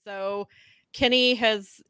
So Kenny has,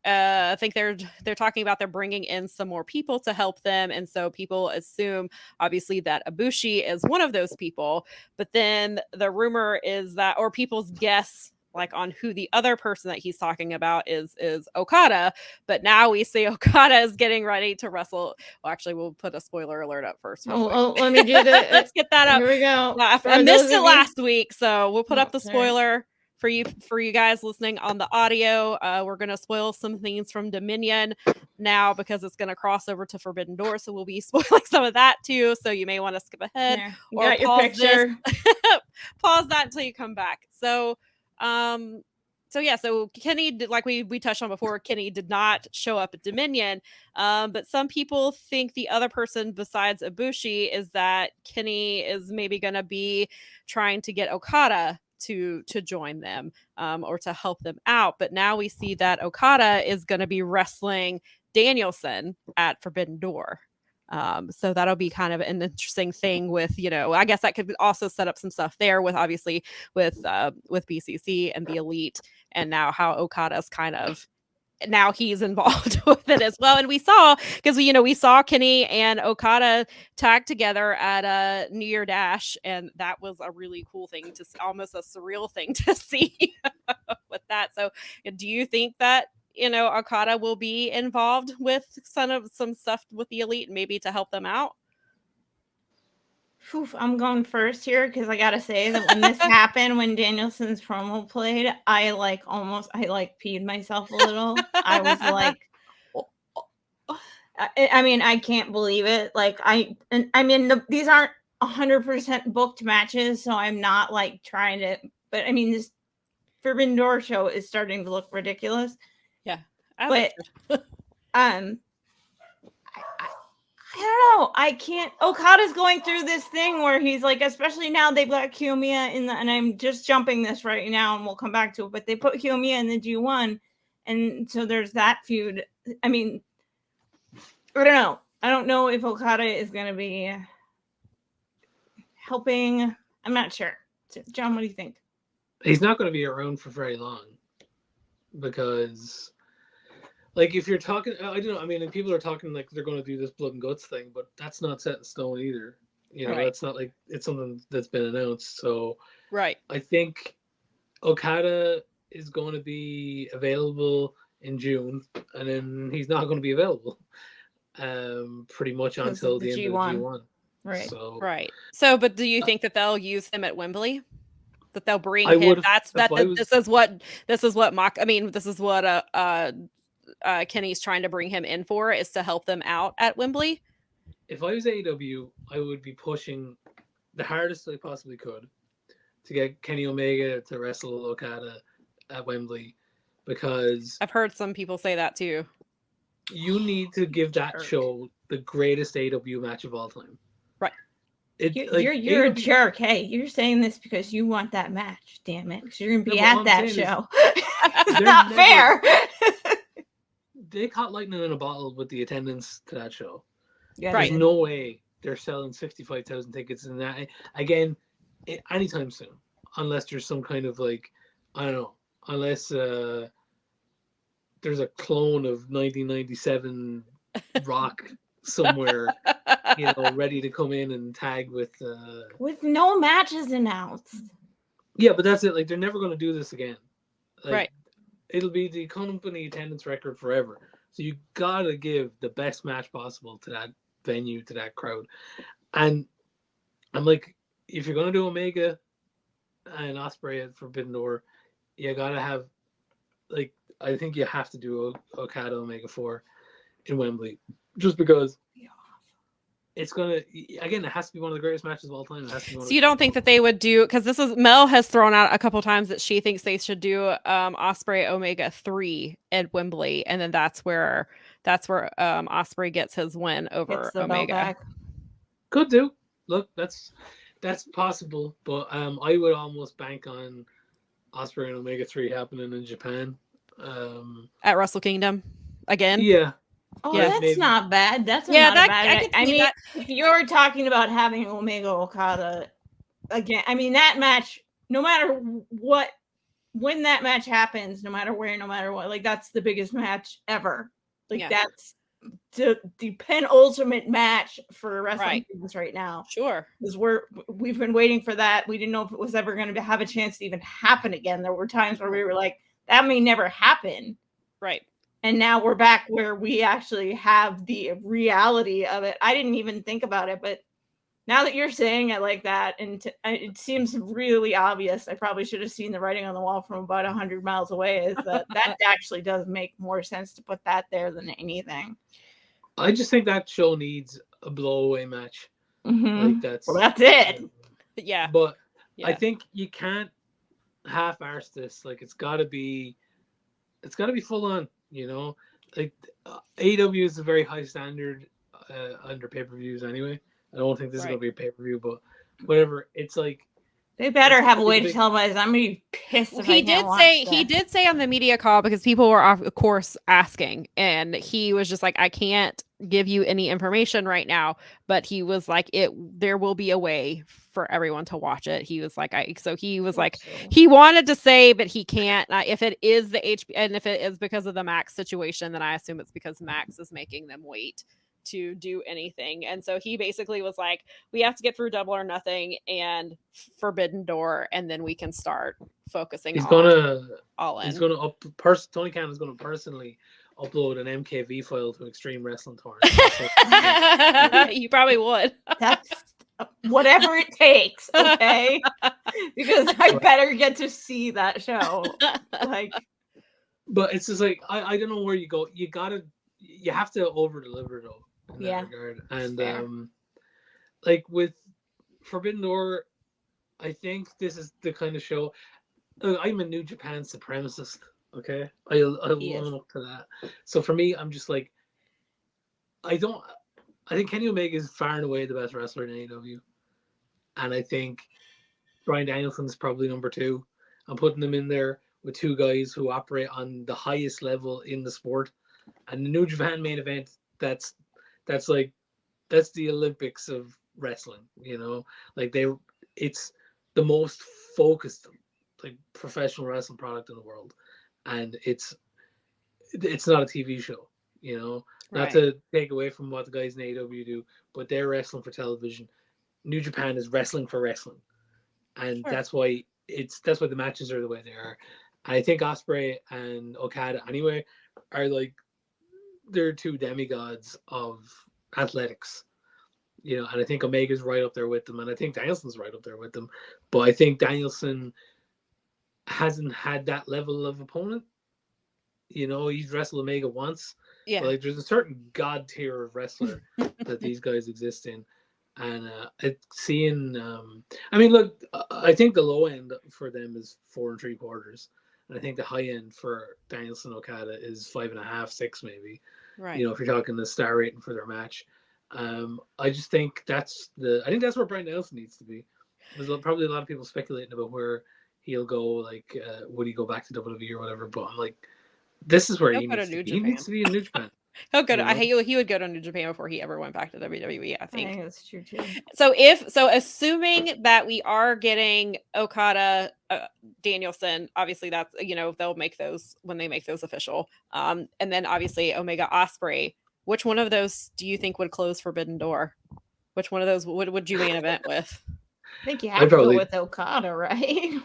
I think they're talking about they're bringing in some more people to help them, and so people assume obviously that Ibushi is one of those people. But then the rumor is that, or people's guess, like on who the other person that he's talking about is Okada. But now we see Okada is getting ready to wrestle. Well, actually, we'll put a spoiler alert up first. Let me do the. Let's get that up. Here we go. I missed it last week, so we'll put up the spoiler for you guys listening on the audio. We're going to spoil some things from Dominion now because it's going to cross over to Forbidden Door, so we'll be spoiling some of that too. So you may want to skip ahead or pause this. Pause that until you come back. So Kenny, like we touched on before, Kenny did not show up at Dominion, but some people think the other person besides Ibushi is that Kenny is maybe going to be trying to get Okada to join them or to help them out. But now we see that Okada is going to be wrestling Danielson at Forbidden Door. So that'll be kind of an interesting thing with, I guess that could also set up some stuff there with obviously with BCC and the Elite, and now how Okada's kind of now he's involved with it as well. And we saw, because we saw Kenny and Okada tag together at New Year Dash, and that was a really cool thing to almost a surreal thing to see with that. So do you think that Okada will be involved with some stuff with the Elite, maybe to help them out? I'm going first here because I gotta say that when this happened, when Danielson's promo played, I peed myself a little. I was like, I mean, I can't believe it. Like these aren't 100% booked matches, so I'm not like trying to. But I mean, this Forbidden Door show is starting to look ridiculous. Yeah, but I don't know. I can't. Okada's going through this thing where he's like, especially now they've got Kiyomiya and I'm just jumping this right now and we'll come back to it, but they put Kiyomiya in the G1, and so there's that feud. I mean, I don't know. I don't know if Okada is going to be helping. I'm not sure. John, what do you think? He's not going to be around for very long because, like, if you're talking, I don't know. I mean, people are talking like they're going to do this blood and guts thing, but that's not set in stone either. That's not like it's something that's been announced. So, right. I think Okada is going to be available in June, and then he's not going to be available, pretty much until the end of the G1. Right. So, but do you think that they'll use him at Wembley? That they'll bring him? This is what Kenny's trying to bring him in for, is to help them out at Wembley. If I was AEW, I would be pushing the hardest I possibly could to get Kenny Omega to wrestle Okada at Wembley, because I've heard some people say that too. You need to give that show the greatest AEW match of all time. Right. You're a jerk. Hey, you're saying this because you want that match. Damn it. Because you're going to be at that show. It's not fair. They caught lightning in a bottle with the attendance to that show. Yeah, There's no way they're selling 65,000 tickets in that again anytime soon, unless there's some kind of like, I don't know, unless there's a clone of 1997 Rock somewhere, ready to come in and tag with no matches announced. Yeah, but that's it. Like, they're never going to do this again. Like, right. It'll be the company attendance record forever. So you gotta give the best match possible to that venue, to that crowd. And I'm like, if you're gonna do Omega and Ospreay at Forbidden Door, you gotta have, like, I think you have to do Okada Omega 4 in Wembley, just because it's gonna, again, it has to be one of the greatest matches of all time. It has to be so you don't think that they would do, because this is, Mel has thrown out a couple times that she thinks they should do Ospreay Omega 3 at Wembley, and then that's where Ospreay gets his win over Omega. Could do. Look, that's possible, but I would almost bank on Ospreay and Omega 3 happening in Japan at Wrestle Kingdom again. Yeah. Oh, yeah, that's not bad. That's not a bad. I mean, if you're talking about having Omega Okada again, I mean, that match, no matter what when that match happens, no matter where, no matter what, like that's the biggest match ever. Like that's the penultimate match for wrestling fans right now. Sure. Because we've been waiting for that. We didn't know if it was ever going to have a chance to even happen again. There were times where we were like, that may never happen. Right. And now we're back where we actually have the reality of it. I didn't even think about it, but now that you're saying it like that, and it seems really obvious, I probably should have seen the writing on the wall from about 100 miles away, is that actually does make more sense to put that there than anything. I just think that show needs a blow-away match. Like that's it. Yeah. But I think you can't half-arse this. Like it's got to be full on. You know, like AEW is a very high standard under pay-per-views anyway. I don't think this is going to be a pay-per-view, but whatever. It's like they better have a way to televise. I'm going to be pissed if he did say on the media call, because people were of course asking, and he was just like, I can't give you any information right now, but he was like, there will be a way for everyone to watch it. He was like, he wanted to say, but he can't. If it is the HP, and if it is because of the Max situation, then I assume it's because Max is making them wait to do anything. And so he basically was like, we have to get through Double or Nothing and Forbidden Door, and then we can start focusing all in. Tony Khan is going to personally upload an MKV file to Extreme Wrestling Tournament. You probably would. That's whatever it takes, okay? Because I better get to see that show. But it's just like, I don't know where you go. You have to over deliver though. In that regard. And like with Forbidden Door, I think this is the kind of show. I'm a New Japan supremacist. Okay, I own up to that. So for me, I'm just like, I think Kenny Omega is far and away the best wrestler in AEW, and I think Bryan Danielson is probably number 2. I'm putting them in there with 2 guys who operate on the highest level in the sport, and the New Japan main event. That's the Olympics of wrestling, you know. Like it's the most focused like professional wrestling product in the world, and it's not a TV show, you know. Not to take away from what the guys in AEW do, but they're wrestling for television. New Japan is wrestling for wrestling, and that's why the matches are the way they are. And I think Ospreay and Okada anyway are like, they're 2 demigods of athletics, you know, and I think Omega's right up there with them, and I think Danielson's right up there with them, but I think Danielson hasn't had that level of opponent. You know, he's wrestled Omega once, but like there's a certain god tier of wrestler that these guys exist in, and I mean, look, I think the low end for them is 4 3/4. And I think the high end for Danielson Okada is 5.5, 6 maybe. Right. You know, if you're talking the star rating for their match. I just think that's where Bryan Danielson needs to be. There's probably a lot of people speculating about where he'll go, like would he go back to WWE or whatever, but I'm like, this is where he needs to be. He needs to be in New Japan. He would go to New Japan before he ever went back to WWE, I think. That's true too. So assuming that we are getting Okada Danielson, obviously that's, you know, they'll make those when they make those official. And then obviously Omega Ospreay. Which one of those do you think would close Forbidden Door? Which one of those would you main event with? I think you have to go with Okada, right?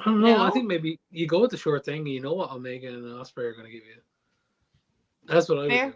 I don't know. No? I think maybe you go with the short thing. You know what Omega and Ospreay are going to give you. That's what I would do.